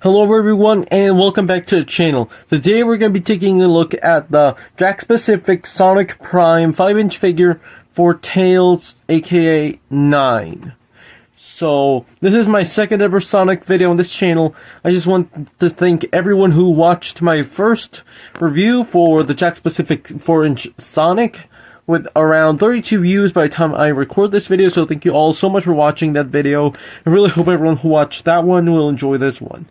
Hello everyone and welcome back to the channel. Today we're going to be taking a look at the Jakks Specific Sonic Prime 5-inch figure for Tails aka 9. So this is my second ever Sonic video on this channel. I just want to thank everyone who watched my first review for the Jakks Specific 4-inch Sonic, with around 32 views by the time I record this video, so thank you all so much for watching that video. I really hope everyone who watched that one will enjoy this one.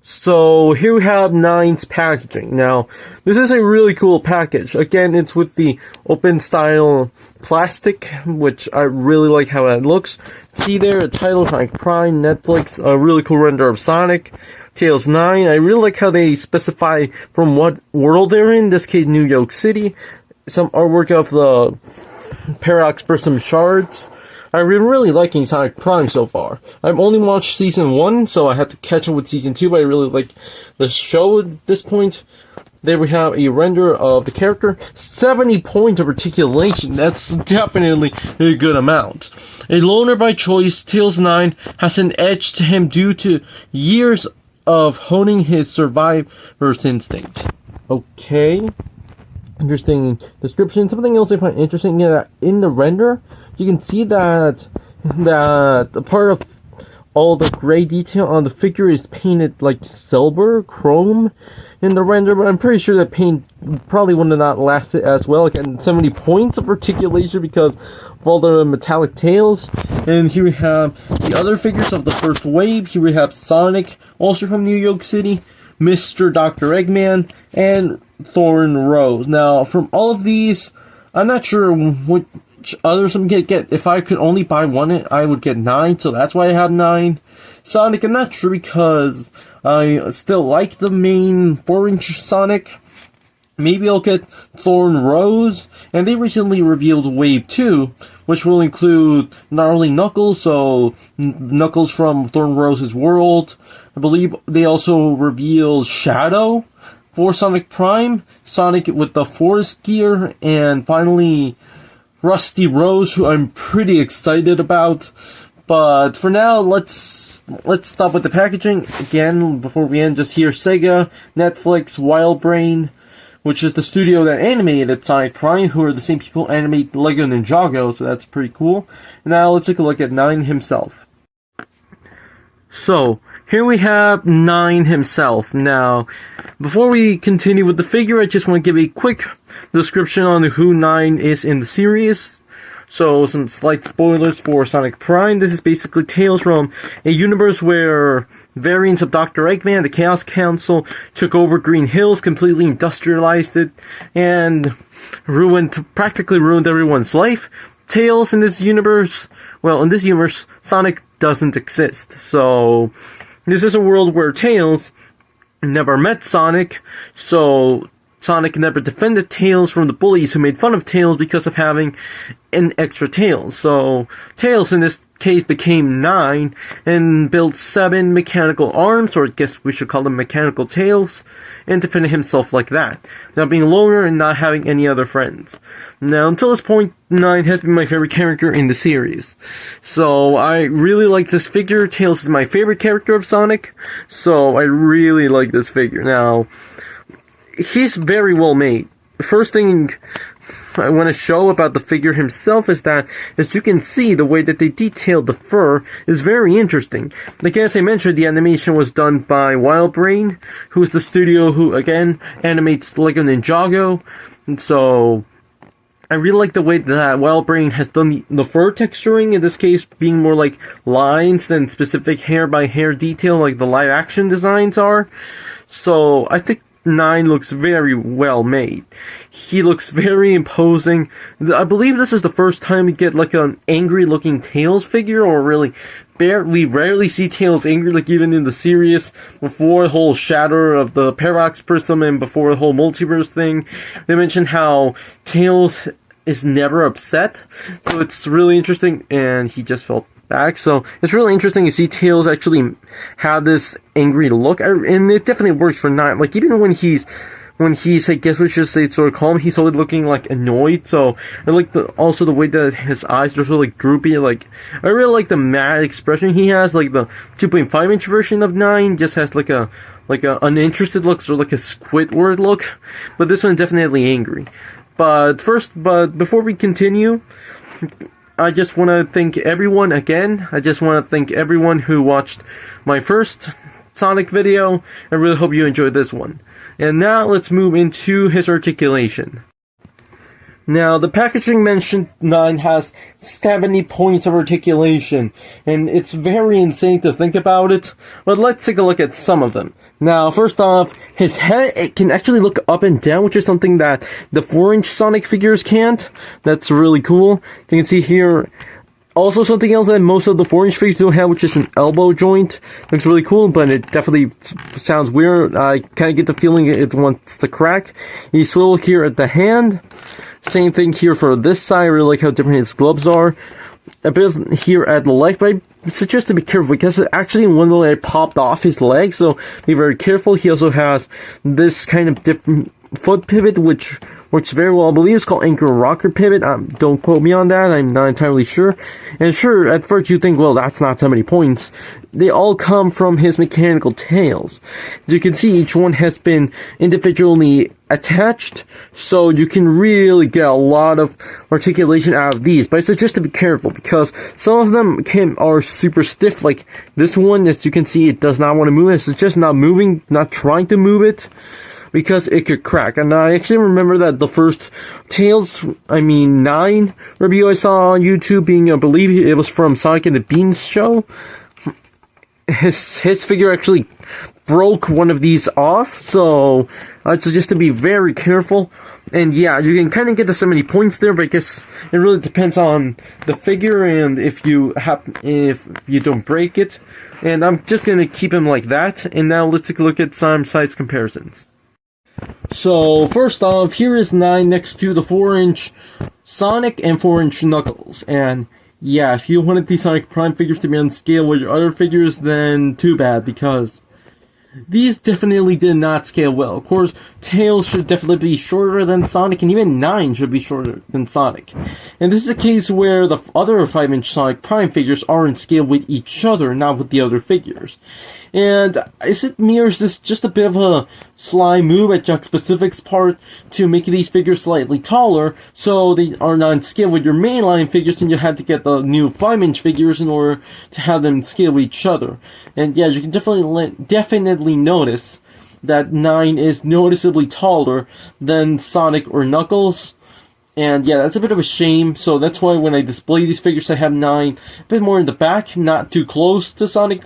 So here we have 9's packaging. Now, this is a really cool package. Again, it's with the open style plastic, which I really like how that looks. See there, a title, Sonic Prime, Netflix, a really cool render of Sonic. Tails 9, I really like how they specify from what world they're in this case New York City. Some artwork of the Paradox Prism shards. I've been really liking Sonic Prime so far. I've only watched Season 1, so I had to catch up with Season 2, but I really like the show at this point. There we have a render of the character. 70 points of articulation. That's definitely a good amount. A loner by choice, Tails 9 has an edge to him due to years of honing his survivor's instinct. Okay. Interesting description. Something else I find interesting is that in the render, you can see that the part of all the gray detail on the figure is painted like silver, chrome in the render, but I'm pretty sure that paint probably would have not lasted as well. Again, 70 points of articulation because of all the metallic tails. And here we have the other figures of the first wave. Here we have Sonic, also from New York City, Mr. Dr. Eggman, and Thorn Rose. Now, from all of these, I'm not sure which others I'm gonna get. If I could only buy one, I would get 9, so that's why I have 9. Sonic, I'm not sure because I still like the main 4-inch Sonic. Maybe I'll get Thorn Rose, and they recently revealed Wave 2, which will include not only Knuckles, so Knuckles from Thorn Rose's world. I believe they also revealed Shadow for Sonic Prime, Sonic with the Forest gear, and finally Rusty Rose, who I'm pretty excited about. But for now, let's stop with the packaging. Again, before we end, just here Sega, Netflix, WildBrain, which is the studio that animated Sonic Prime, who are the same people animate Lego Ninjago, so that's pretty cool. Now let's take a look at 9 himself. So, here we have 9 himself. Now, before we continue with the figure, I just want to give a quick description on who 9 is in the series. So, some slight spoilers for Sonic Prime. This is basically Tails from a universe where variants of Dr. Eggman, the Chaos Council, took over Green Hills, completely industrialized it, and practically ruined everyone's life. Tails in this universe, Sonic doesn't exist. So, this is a world where Tails never met Sonic, so Sonic never defended Tails from the bullies who made fun of Tails because of having an extra tail. So, Tails in this case became 9 and built 7 mechanical arms, or I guess we should call them mechanical tails, and defended himself like that. Now, being a loner and not having any other friends. Now, until this point, 9 has been my favorite character in the series. So, I really like this figure. Tails is my favorite character of Sonic, so I really like this figure. Now, he's very well made. The first thing I want to show about the figure himself is that, as you can see, the way that they detailed the fur is very interesting. Like, as I mentioned, the animation was done by WildBrain, who is the studio who, again, animates Lego Ninjago. And so, I really like the way that WildBrain has done the fur texturing, in this case being more like lines than specific hair-by-hair detail like the live-action designs are. So, I think 9 looks very well made. He looks very imposing. I believe this is the first time we get like an angry looking Tails figure, or really we rarely see Tails angry, like even in the series before the whole shatter of the Paradox Prism and before the whole multiverse thing. They mentioned how Tails is never upset, so it's really interesting, and he just felt back. So it's really interesting to see Tails actually have this angry look, and it definitely works for 9. Like, even when he's when he's, I guess we should say, sort of calm, he's always looking like annoyed. So I like also the way that his eyes are sort of like droopy. Like, I really like the mad expression he has. Like the 2.5-inch version of 9 just has like a uninterested look, sort of like a Squidward look. But this one's definitely angry. But before we continue, I just want to thank everyone again. I just want to thank everyone who watched my first Sonic video. I really hope you enjoyed this one. And now let's move into his articulation. Now, the packaging mentioned 9 has 70 points of articulation, and it's very insane to think about it, but let's take a look at some of them. Now, first off, his head, it can actually look up and down, which is something that the 4-inch Sonic figures can't. That's really cool. You can see here, also something else that most of the 4-inch figures don't have, which is an elbow joint. Looks really cool, but it definitely sounds weird. I kind of get the feeling it wants to crack. He swivel here at the hand. Same thing here for this side. I really like how different his gloves are. A bit here at the leg, but I suggest to be careful because actually in one moment it popped off his leg, so be very careful. He also has this kind of different foot pivot, which works very well. I believe it's called anchor rocker pivot. Don't quote me on that. I'm not entirely sure. And sure, at first you think, well, that's not so many points. They all come from his mechanical tails. As you can see, each one has been individually attached, so you can really get a lot of articulation out of these. But I suggest to be careful because some of them are super stiff. Like this one, as you can see, it does not want to move. It's just not moving, not trying to move it, because it could crack. And I actually remember that the first 9 review I saw on YouTube, I believe it was from Sonic and the Beans show, his figure actually broke one of these off, so I'd suggest to be very careful. And yeah, you can kind of get to so many points there, but I guess it really depends on the figure and if you don't break it. And I'm just gonna keep him like that. And now let's take a look at some size comparisons. So first off, here is 9 next to the 4-inch Sonic and 4-inch Knuckles. And yeah, if you wanted these Sonic Prime figures to be on scale with your other figures, then too bad, because these definitely did not scale well. Of course, Tails should definitely be shorter than Sonic, and even 9 should be shorter than Sonic. And this is a case where the other 5-inch Sonic Prime figures are in scale with each other, not with the other figures. And is it me, or is this just a bit of a sly move at Jakks Pacific's part to make these figures slightly taller, so they are not in scale with your mainline figures, and you had to get the new 5-inch figures in order to have them scale with each other? And yeah, you can definitely notice that 9 is noticeably taller than Sonic or Knuckles. And yeah, that's a bit of a shame, so that's why when I display these figures I have 9 a bit more in the back, not too close to Sonic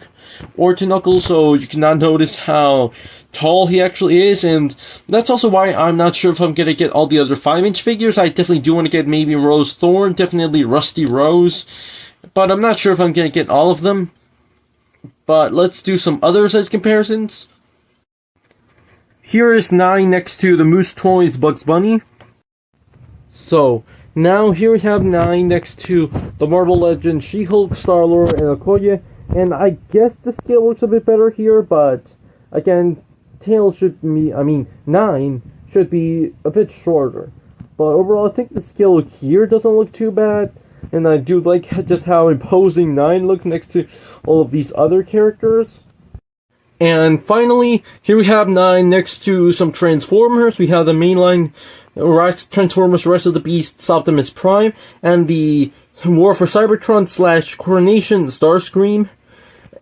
or to Knuckles, so you cannot notice how tall he actually is. And that's also why I'm not sure if I'm gonna get all the other 5-inch figures. I definitely do want to get maybe Rose Thorn, definitely Rusty Rose, but I'm not sure if I'm gonna get all of them. But let's do some other size comparisons. Here is 9 next to the Moose Toys Bugs Bunny. So, now here we have 9 next to the Marvel Legends She-Hulk, Star-Lord, and Okoye. And I guess the scale works a bit better here, but again, Tails should be, 9 should be a bit shorter. But overall, I think the scale here doesn't look too bad. And I do like just how imposing 9 looks next to all of these other characters. And finally, here we have 9 next to some Transformers. We have the mainline Transformers, Rise of the Beasts, Optimus Prime, and the War for Cybertron / Coronation Starscream.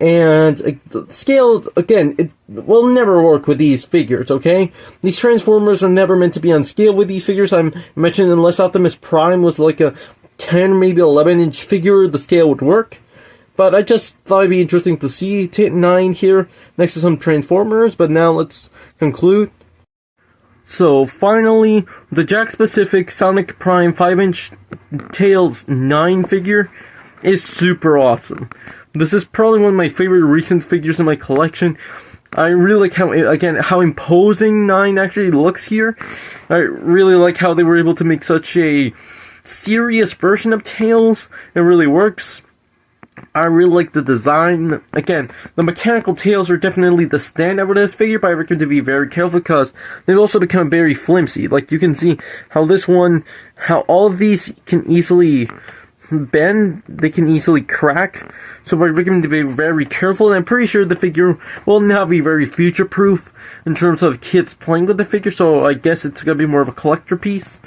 And the scale, again, it will never work with these figures, okay? These Transformers are never meant to be on scale with these figures. I mentioned unless Optimus Prime was like a 10, maybe 11-inch figure, the scale would work. But I just thought it'd be interesting to see 9 here next to some Transformers. But now let's conclude. So finally, the Jakks Pacific Sonic Prime 5-inch Tails 9 figure is super awesome. This is probably one of my favorite recent figures in my collection. I really like how imposing 9 actually looks here. I really like how they were able to make such a serious version of Tails. It really works. I really like the design. Again, the mechanical tails are definitely the standout with this figure, but I recommend to be very careful because they've also become very flimsy. Like, you can see how this one, how all of these can easily bend, they can easily crack. So I recommend to be very careful, and I'm pretty sure the figure will now be very future-proof in terms of kids playing with the figure, so I guess it's going to be more of a collector piece.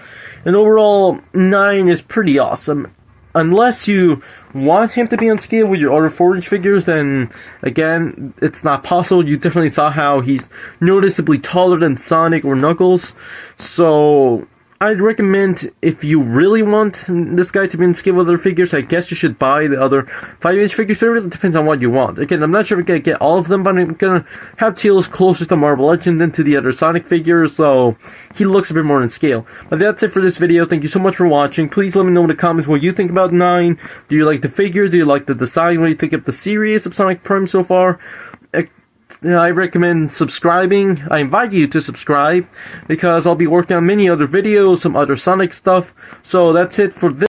And overall, 9 is pretty awesome. Unless you want him to be on scale with your other 4-inch figures, then, again, it's not possible. You definitely saw how he's noticeably taller than Sonic or Knuckles. So I'd recommend, if you really want this guy to be in scale with other figures, I guess you should buy the other 5-inch figures, but it really depends on what you want. Again, I'm not sure if I'm going to get all of them, but I'm going to have Tails closer to Marvel Legend than to the other Sonic figures, so he looks a bit more in scale. But that's it for this video. Thank you so much for watching. Please let me know in the comments what you think about 9. Do you like the figure? Do you like the design? What do you think of the series of Sonic Prime so far? I recommend subscribing. I invite you to subscribe because I'll be working on many other videos, some other Sonic stuff. So that's it for this.